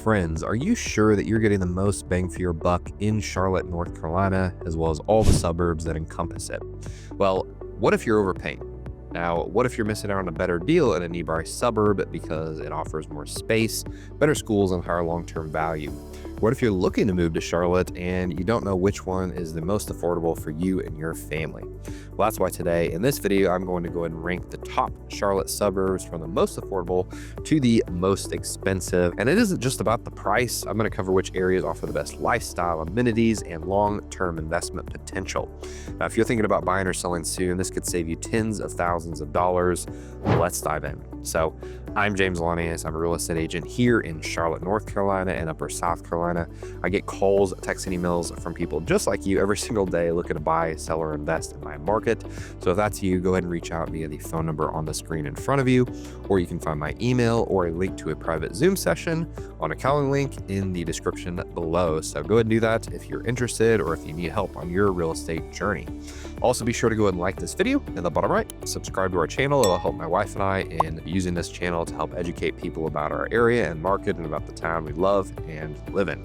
friends, are you sure that you're getting the most bang for your buck in Charlotte, North Carolina, as well as all the suburbs that encompass it? Well, what if you're overpaying? Now, what if you're missing out on a better deal in a nearby suburb because it offers more space, better schools, and higher long-term value? What if you're looking to move to Charlotte and you don't know which one is the most affordable for you and your family? Well, that's why today in this video, I'm going to go ahead and rank the top Charlotte suburbs from the most affordable to the most expensive. And it isn't just about the price. I'm going to cover which areas offer the best lifestyle amenities and long-term investment potential. Now, if you're thinking about buying or selling soon, this could save you tens of thousands of dollars. Let's dive in. So I'm James Lanius. I'm a real estate agent here in Charlotte, North Carolina and Upper South Carolina. I get calls, texts, and emails from people just like you every single day looking to buy, sell, or invest in my market. So if that's you, go ahead and reach out via the phone number on the screen in front of you, or you can find my email or a link to a private Zoom session on a calendar link in the description below. So go ahead and do that if you're interested or if you need help on your real estate journey. Also, be sure to go ahead and like this video in the bottom right, subscribe to our channel. It'll help my wife and I in using this channel to help educate people about our area and market and about the town we love and live in.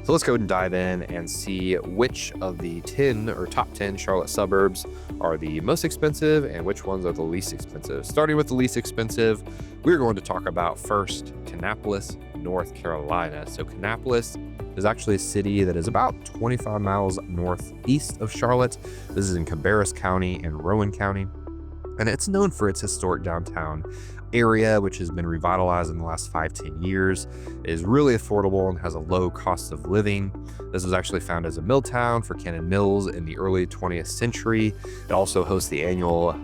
So let's go ahead and dive in and see which of the 10 or top 10 Charlotte suburbs are the most expensive and which ones are the least expensive. Starting with the least expensive, we're going to talk about first Kannapolis, North Carolina. So Kannapolis is actually a city that is about 25 miles northeast of Charlotte. This is in Cabarrus County and Rowan County. And it's known for its historic downtown area, which has been revitalized in the last 5-10 years, is really affordable and has a low cost of living. This was actually founded as a mill town for cannon mills in the early 20th century. It also hosts the annual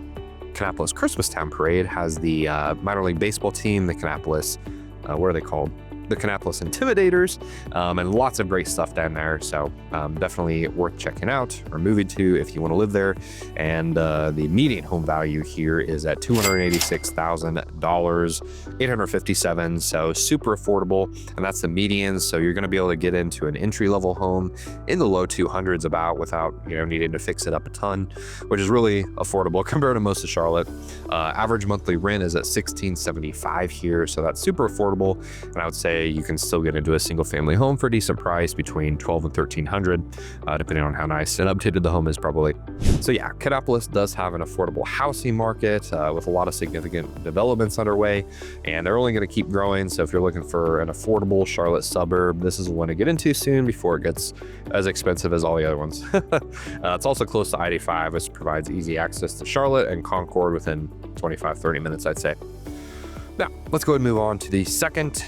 Kannapolis Christmas Town Parade, has the minor league baseball team, the Kannapolis, what are they called? The Kannapolis Intimidators, and lots of great stuff down there. So definitely worth checking out or moving to if you want to live there. And the median home value here is at $286,000, 857. So super affordable. And that's the median. So you're going to be able to get into an entry-level home in the low 200s about without, needing to fix it up a ton, which is really affordable compared to most of Charlotte. Average monthly rent is at $1,675 here. So that's super affordable. And I would say you can still get into a single family home for a decent price between $1,200 and $1,300, depending on how nice and updated the home is probably. So yeah, Kannapolis does have an affordable housing market with a lot of significant developments underway, and they're only going to keep growing. So if you're looking for an affordable Charlotte suburb, this is one to get into soon before it gets as expensive as all the other ones. It's also close to I-85, which provides easy access to Charlotte and Concord within 25-30 minutes, I'd say. Now, let's go ahead and move on to the second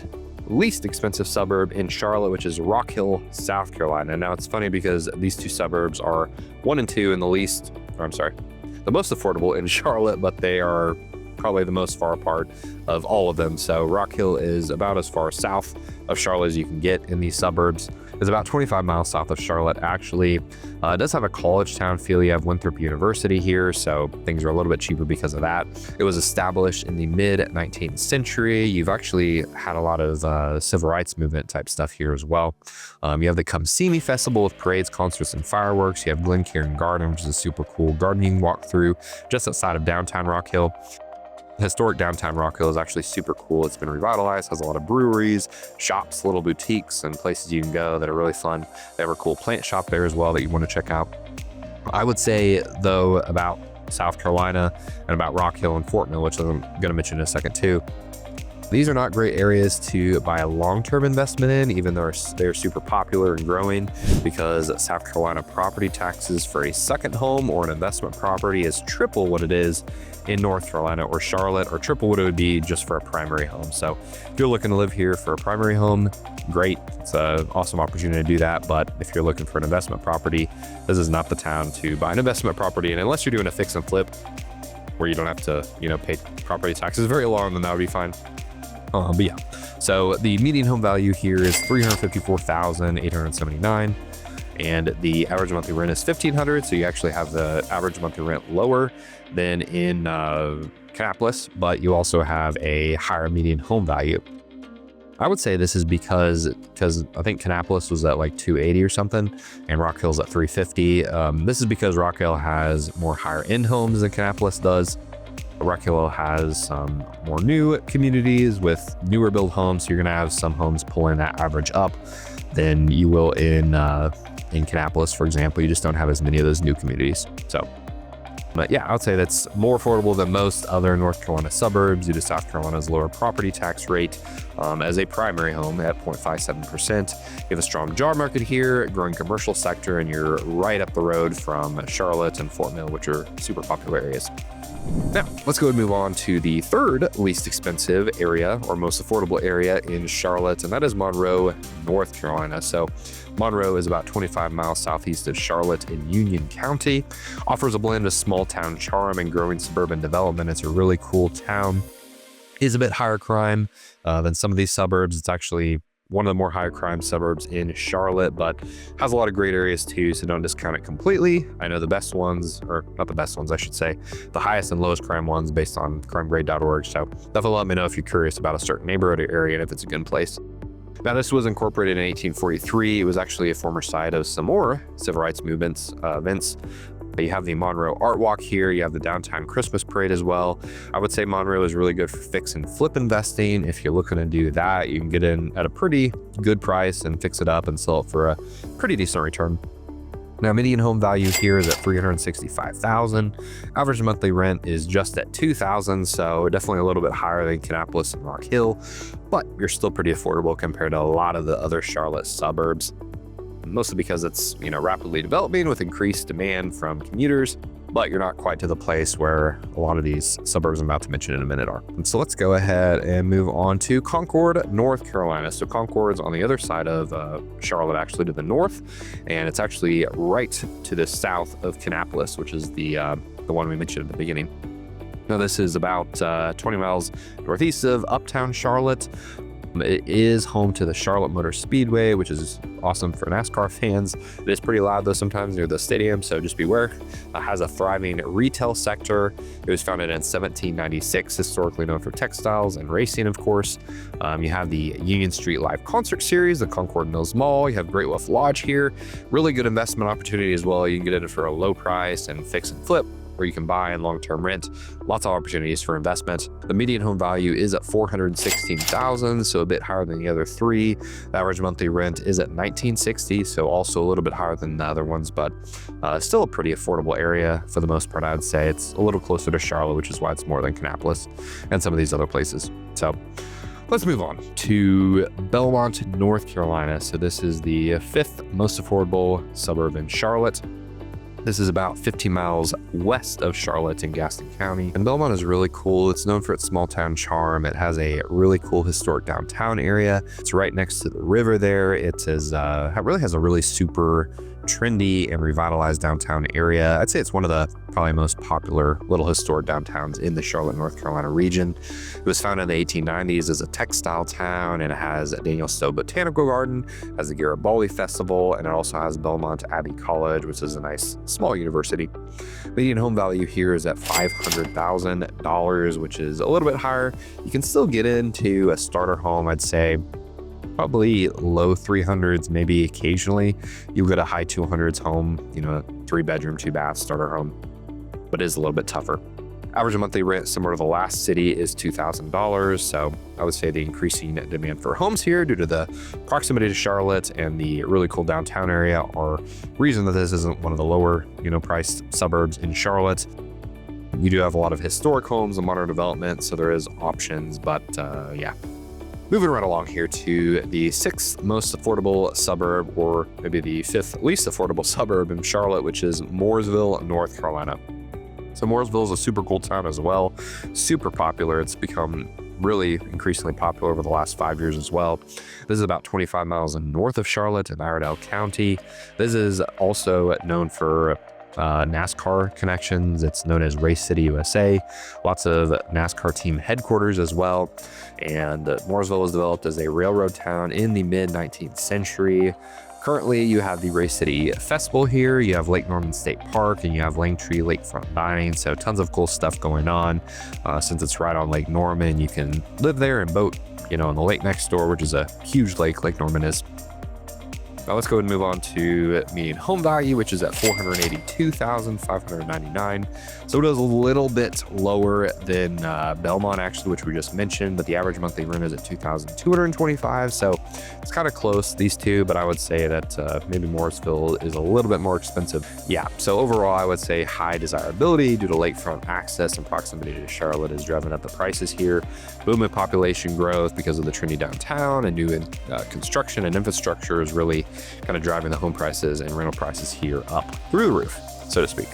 least expensive suburb in Charlotte, which is Rock Hill, South Carolina. Now it's funny because these two suburbs are 1 and 2 in the most affordable in Charlotte, but they are probably the most far apart of all of them. So Rock Hill is about as far south of Charlotte as you can get in these suburbs. It's about 25 miles south of Charlotte, actually. It does have a college town feel. You have Winthrop University here, so things are a little bit cheaper because of that. It was established in the mid-19th century. You've actually had a lot of civil rights movement type stuff here as well. You have the Come See Me Festival with parades, concerts, and fireworks. You have Glencairn Garden, which is a super cool gardening walkthrough just outside of downtown Rock Hill. Historic downtown Rock Hill is actually super cool. It's been revitalized, has a lot of breweries, shops, little boutiques, and places you can go that are really fun. They have a cool plant shop there as well that you want to check out. I would say, though, about South Carolina and about Rock Hill and Fort Mill, which I'm going to mention in a second too, these are not great areas to buy a long-term investment in, even though they're super popular and growing, because South Carolina property taxes for a second home or an investment property is triple what it is in North Carolina or Charlotte, or triple what it would be just for a primary home. So if you're looking to live here for a primary home, great. It's an awesome opportunity to do that. But if you're looking for an investment property, this is not the town to buy an investment property. And unless you're doing a fix and flip where you don't have to, pay property taxes very long, then that would be fine. But yeah, so the median home value here is $354,879, and the average monthly rent is $1,500. So you actually have the average monthly rent lower than in Kannapolis, but you also have a higher median home value. I would say this is because I think Kannapolis was at like 280 or something, and Rock Hill's at 350. This is because Rock Hill has more higher end homes than Kannapolis does. Rockhill has some more new communities with newer build homes. So you're going to have some homes pulling that average up than you will in Kannapolis, for example. You just don't have as many of those new communities. So, but yeah, I would say that's more affordable than most other North Carolina suburbs due to South Carolina's lower property tax rate as a primary home at 0.57%. You have a strong job market here, growing commercial sector, and you're right up the road from Charlotte and Fort Mill, which are super popular areas. Now, let's go and move on to the third least expensive area or most affordable area in Charlotte, and that is Monroe, North Carolina. So Monroe is about 25 miles southeast of Charlotte in Union County, offers a blend of small town charm and growing suburban development. It's a really cool town. Is a bit higher crime than some of these suburbs. It's actually one of the more higher crime suburbs in Charlotte, but has a lot of great areas too, so don't discount it completely. I know the best ones, or not the best ones, I should say, the highest and lowest crime ones based on crimegrade.org. So definitely let me know if you're curious about a certain neighborhood or area and if it's a good place. Now, this was incorporated in 1843. It was actually a former site of some more civil rights movements events. You have the Monroe Art Walk here. You have the downtown Christmas parade as well. I would say Monroe is really good for fix and flip investing. If you're looking to do that, you can get in at a pretty good price and fix it up and sell it for a pretty decent return. Now, median home value here is at $365,000. Average monthly rent is just at $2,000, so definitely a little bit higher than Kannapolis and Rock Hill, but you're still pretty affordable compared to a lot of the other Charlotte suburbs. Mostly because it's, rapidly developing with increased demand from commuters, but you're not quite to the place where a lot of these suburbs I'm about to mention in a minute are. And so let's go ahead and move on to Concord, North Carolina. So Concord's on the other side of Charlotte, actually to the north, and it's actually right to the south of Kannapolis, which is the one we mentioned at the beginning. Now, this is about 20 miles northeast of uptown Charlotte. It is home to the Charlotte Motor Speedway, which is awesome for NASCAR fans. It is pretty loud though sometimes near the stadium, so just beware. It has a thriving retail sector. It was founded in 1796, historically known for textiles and racing, of course. You have the Union Street Live Concert Series, the Concord Mills Mall. You have Great Wolf Lodge here. Really good investment opportunity as well. You can get in it for a low price and fix and flip, where you can buy and long-term rent. Lots of opportunities for investment. The median home value is at $416,000, so a bit higher than the other three. The average monthly rent is at $1,960, so also a little bit higher than the other ones, but still a pretty affordable area for the most part. I would say it's a little closer to Charlotte, which is why it's more than Kannapolis and some of these other places. So let's move on to Belmont, North Carolina. So this is the fifth most affordable suburb in Charlotte. This is about 15 miles west of Charlotte in Gaston County. And Belmont is really cool. It's known for its small town charm. It has a really cool historic downtown area. It's right next to the river there. It really has a really super trendy and revitalized downtown area. I'd say it's one of the probably most popular little historic downtowns in the Charlotte, North Carolina region. It was founded in the 1890s as a textile town, and it has a Daniel Stowe Botanical Garden, has the Garibaldi Festival, and it also has Belmont Abbey College, which is a nice small university. Median home value here is at $500,000, which is a little bit higher. You can still get into a starter home, I'd say, probably low 300s, maybe occasionally. You'll get a high 200s home, 3-bedroom, 2-bath starter home, but it is a little bit tougher. Average monthly rent, similar to the last city, is $2,000. So I would say the increasing demand for homes here due to the proximity to Charlotte and the really cool downtown area are reason that this isn't one of the lower, priced suburbs in Charlotte. You do have a lot of historic homes and modern development, so there is options, but yeah. Moving right along here to the sixth most affordable suburb, or maybe the fifth least affordable suburb in Charlotte, which is Mooresville, North Carolina. So Mooresville is a super cool town as well, super popular. It's become really increasingly popular over the last 5 years as well. This is about 25 miles north of Charlotte in Iredell County. This is also known for NASCAR connections. It's known as Race City, USA. Lots of NASCAR team headquarters as well. And Mooresville was developed as a railroad town in the mid-19th century. Currently, you have the Race City Festival here. You have Lake Norman State Park, and you have Langtree Lakefront Dining. So tons of cool stuff going on. Since it's right on Lake Norman, you can live there and boat, on the lake next door, which is a huge lake. Lake Norman is. Now let's go ahead and move on to median home value, which is at $482,599. So it is a little bit lower than Belmont, actually, which we just mentioned, but the average monthly rent is at $2,225. So it's kind of close, these two, but I would say that maybe Mooresville is a little bit more expensive. Yeah, so overall, I would say high desirability due to lakefront access and proximity to Charlotte has driven up the prices here. Booming population growth because of the trendy downtown and new construction and infrastructure is really kind of driving the home prices and rental prices here up through the roof, so to speak.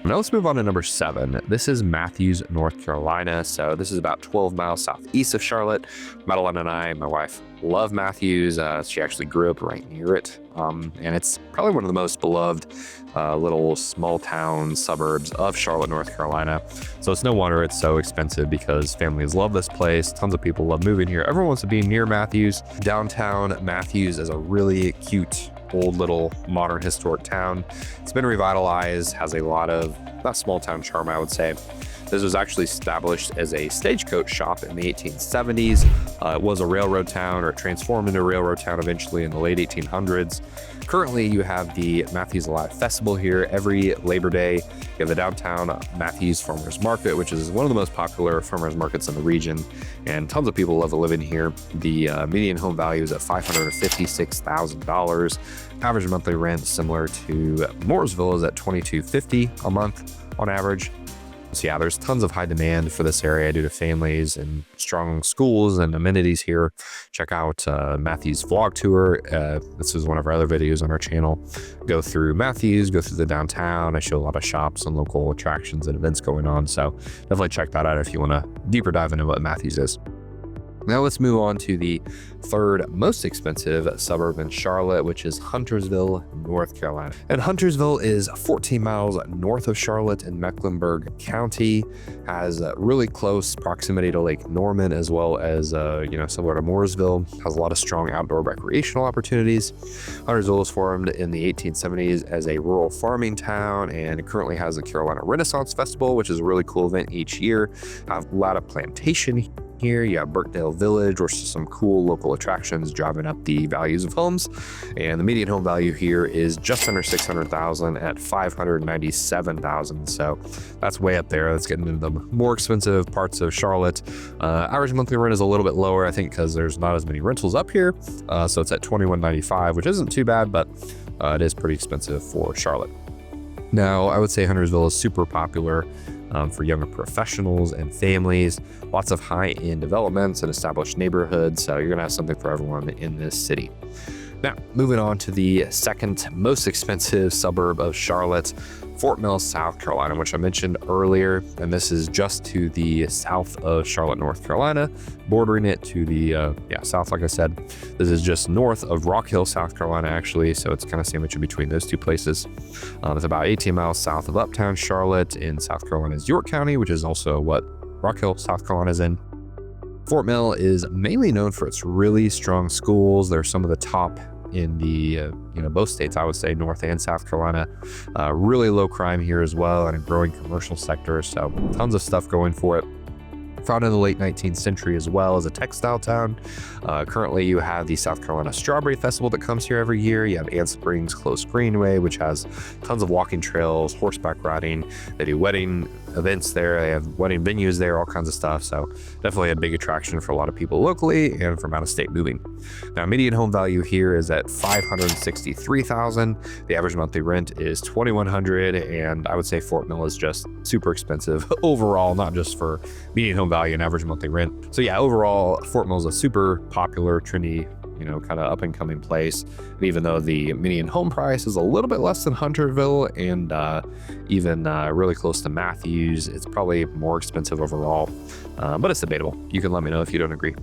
Now let's move on to number 7. This is Matthews, North Carolina. So this is about 12 miles southeast of Charlotte. Madeline and I, my wife, love Matthews. She actually grew up right near it. And it's probably one of the most beloved little small town suburbs of Charlotte, North Carolina. So it's no wonder it's so expensive because families love this place. Tons of people love moving here. Everyone wants to be near Matthews. Downtown Matthews is a really cute old little modern historic town. It's been revitalized, has a lot of that small town charm, I would say. This was actually established as a stagecoach shop in the 1870s. It was a railroad town, or transformed into a railroad town eventually in the late 1800s. Currently, you have the Matthews Alive Festival here every Labor Day. You have the downtown Matthews Farmers Market, which is one of the most popular farmers markets in the region, and tons of people love to live in here. The median home value is at $556,000. Average monthly rent, similar to Mooresville, is at $2,250 a month on average. So yeah, there's tons of high demand for this area due to families and strong schools and amenities here. Check out Matthews vlog tour. This is one of our other videos on our channel. Go through Matthews, go through the downtown. I show a lot of shops and local attractions and events going on. So definitely check that out if you want to deeper dive into what Matthews is. Now let's move on to the third most expensive suburb in Charlotte, which is Huntersville, North Carolina. And Huntersville is 14 miles north of Charlotte in Mecklenburg County, has really close proximity to Lake Norman, as well as, similar to Mooresville, has a lot of strong outdoor recreational opportunities. Huntersville was formed in the 1870s as a rural farming town, and it currently has the Carolina Renaissance Festival, which is a really cool event each year. A lot of plantation here. You have Burkdale Village, which is some cool local attractions driving up the values of homes. And the median home value here is just under $600,000 at $597,000. So that's way up there. That's getting into the more expensive parts of Charlotte. Average monthly rent is a little bit lower, I think, because there's not as many rentals up here. So it's at $2,195, which isn't too bad, but it is pretty expensive for Charlotte. Now, I would say Huntersville is super popular for younger professionals and families. Lots of high-end developments and established neighborhoods, so you're gonna have something for everyone in this city. Now, moving on to the second most expensive suburb of Charlotte, Fort Mill, South Carolina, which I mentioned earlier, and this is just to the south of Charlotte, North Carolina, bordering it to the south, like I said. This is just north of Rock Hill, South Carolina, actually, so it's kind of sandwiched in between those two places. It's about 18 miles south of Uptown Charlotte in South Carolina's York County, which is also what Rock Hill, South Carolina is in. Fort Mill is mainly known for its really strong schools. They're some of the top in the both states, I would say, North and South Carolina. Really low crime here as well, and a growing commercial sector, so tons of stuff going for it. Founded in the late 19th century as well as a textile town. Currently, you have the South Carolina Strawberry Festival that comes here every year. You have Ann Springs Close Greenway, which has tons of walking trails, horseback riding. They do wedding events there. They have wedding venues there, all kinds of stuff. So definitely a big attraction for a lot of people locally and from out of state moving. Now, median home value here is at $563,000. The average monthly rent is $2,100, and I would say Fort Mill is just super expensive overall, not just for median home value and average monthly rent. So yeah, overall, Fort Mill is a super popular, trendy, kind of up and coming place. And even though the median home price is a little bit less than Huntersville and even really close to Matthews, it's probably more expensive overall, but it's debatable. You can let me know if you don't agree.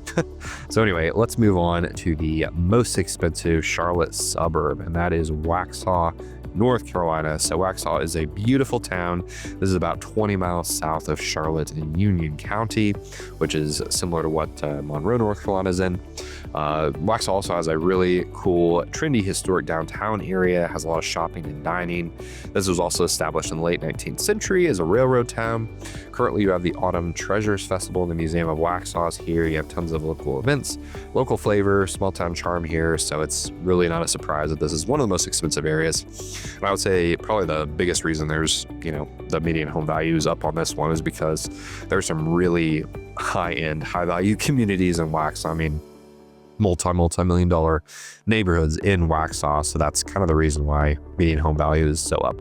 So anyway, let's move on to the most expensive Charlotte suburb, and that is Waxhaw, North Carolina. So Waxhaw is a beautiful town. This is about 20 miles south of Charlotte in Union County, which is similar to what Monroe, North Carolina is in. Waxhaw also has a really cool, trendy, historic downtown area. It has a lot of shopping and dining. This was also established in the late 19th century as a railroad town. Currently, you have the Autumn Treasures Festival in the Museum of Waxhaw here. You have tons of local events, local flavor, small town charm here. So it's really not a surprise that this is one of the most expensive areas. And I would say probably the biggest reason there's, the median home value is up on this one is because there's some really high-end, high-value communities in Waxhaw. I mean, multi-million dollar neighborhoods in Waxhaw. So that's kind of the reason why median home value is so up.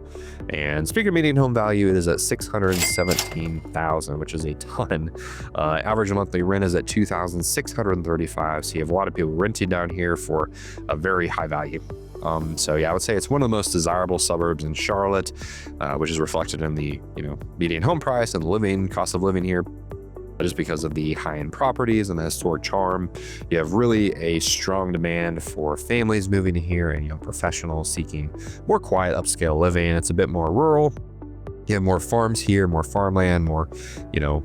And speaking of median home value, it is at $617,000, which is a ton. Average monthly rent is at $2,635. So you have a lot of people renting down here for a very high value. So yeah, I would say it's one of the most desirable suburbs in Charlotte, which is reflected in the, median home price and the cost of living here. Just because of the high-end properties and the historic charm, you have really a strong demand for families moving here and professionals seeking more quiet, upscale living. It's a bit more rural. You have more farms here, more farmland, more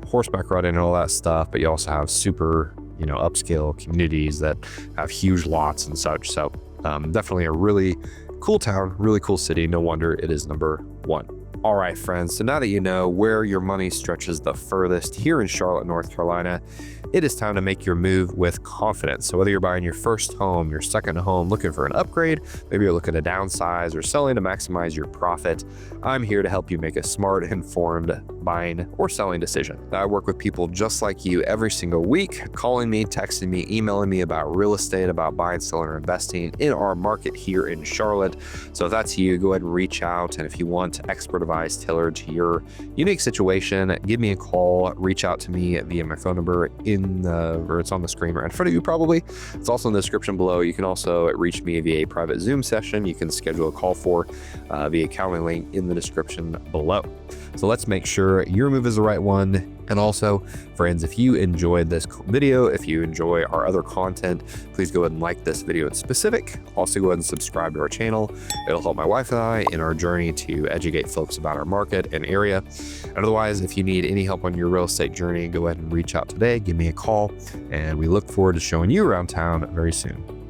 horseback riding and all that stuff. But you also have super upscale communities that have huge lots and such. So definitely a really cool town, really cool city. No wonder it is number one. All right, friends, so now that you know where your money stretches the furthest here in Charlotte, North Carolina, it is time to make your move with confidence. So whether you're buying your first home, your second home, looking for an upgrade, maybe you're looking to downsize or selling to maximize your profit, I'm here to help you make a smart, informed buying or selling decision. I work with people just like you every single week, calling me, texting me, emailing me about real estate, about buying, selling, or investing in our market here in Charlotte. So if that's you, go ahead and reach out. And if you want expert advice tailored to your unique situation, give me a call, reach out to me via my phone number or it's on the screen right in front of you probably. It's also in the description below. You can also reach me via a private Zoom session. You can schedule a call for via Calendar link in the description below. So let's make sure your move is the right one. And also, friends, if you enjoyed this video, if you enjoy our other content, please go ahead and like this video in specific. Also, go ahead and subscribe to our channel. It'll help my wife and I in our journey to educate folks about our market and area. And otherwise, if you need any help on your real estate journey, go ahead and reach out today. Give me a call, and we look forward to showing you around town very soon.